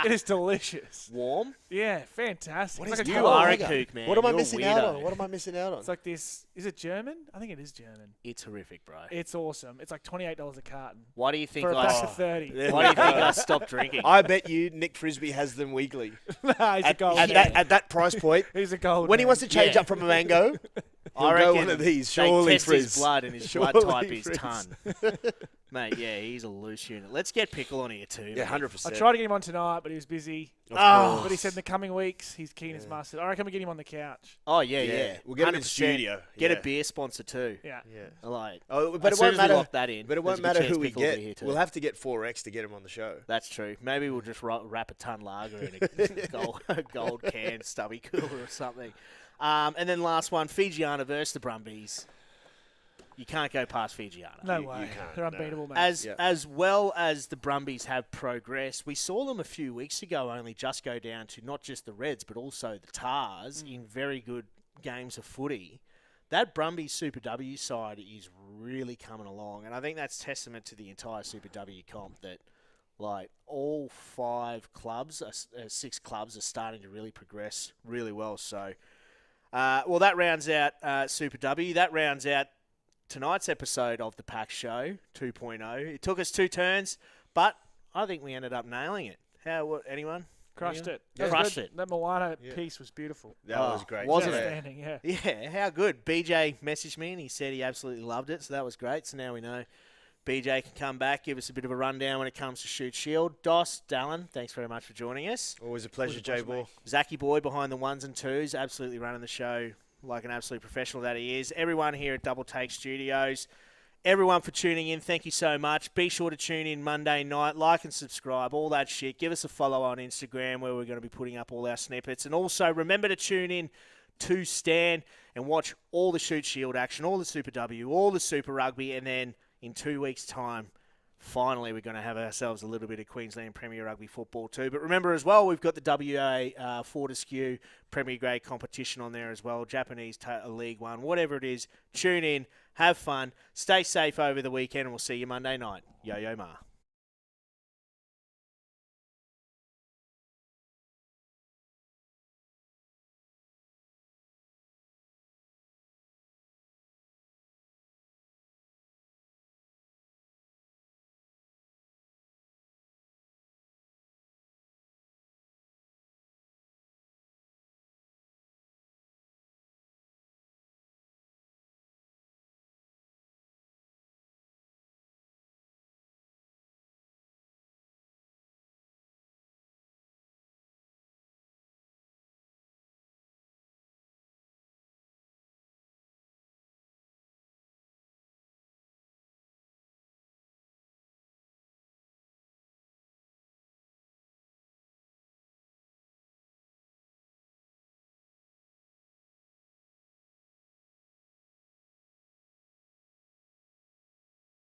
It is delicious. Warm? Yeah, fantastic. What It's is like a You Ton are a Lager? kook, man. What am I You're a missing out weirdo. on? What am I missing out on? It's like this. Is it German? I think it is German. It's horrific, bro. It's awesome. It's like $28 a carton Why do you think for a I? pack of 30. Yeah. Why do you think I stopped drinking? I bet you Nick Frisbee has them weekly. He's a gold. At that price point, He's a gold. when he man. wants to change Yeah. up from a mango, he'll I go reckon one of these. they Surely test his Frizz. blood, and his blood Surely type is Frizz. Ton. Mate, yeah, he's a loose unit. Let's get Pickle on here too. Yeah, mate. 100%. I tried to get him on tonight, but he was busy. Oh, But he said in the coming weeks, he's keen as mustard. I reckon we get him on the couch. Oh yeah, yeah. We'll get him in 100%. studio. Get Yeah. a beer sponsor too. Yeah. Yeah. I like. Oh, but As it soon won't as we matter. lock that in, But it there's won't a good matter chance who we Pickle will be here get. too. We'll have to get 4X to get him on the show. That's true. Maybe we'll just wrap a Ton Lager in a gold can stubby cooler or something. And then last one, Fijiana versus the Brumbies. You can't go past Fijiana. No You way. can't, They're no. unbeatable, mate. As well as the Brumbies have progressed, we saw them a few weeks ago only just go down to not just the Reds but also the Tars in very good games of footy. That Brumbies Super W side is really coming along, and I think that's testament to the entire Super W comp that, like, all 5 clubs, 6 clubs are starting to really progress really well. So, well, that rounds out Super W. That rounds out tonight's episode of the PAC Show 2.0. It took us 2 turns, but I think we ended up nailing it. Anyone? Crushed it. Yeah. That was Crushed good. it. That Moana Yeah. piece was beautiful. That was great. Wasn't it? Outstanding, yeah. Yeah, how good. BJ messaged me and he said he absolutely loved it, so that was great. So now we know BJ can come back, give us a bit of a rundown when it comes to Shoot Shield. Dos, Dallin, thanks very much for joining us. Always a pleasure, Always a pleasure, J-Ball. Zachy Boy behind the 1s and 2s, absolutely running the show like an absolute professional that he is. Everyone here at DoubleTake Studios, everyone for tuning in, thank you so much. Be sure to tune in Monday night, like and subscribe, all that shit. Give us a follow on Instagram where we're going to be putting up all our snippets. And also remember to tune in to Stan and watch all the Shoot Shield action, all the Super W, all the Super Rugby, and then in 2 weeks' time, finally, we're going to have ourselves a little bit of Queensland Premier Rugby football too. But remember as well, we've got the WA Fortescue Premier Grade competition on there as well, Japanese League One, whatever it is. Tune in, have fun, stay safe over the weekend, and we'll see you Monday night. Yo-yo ma.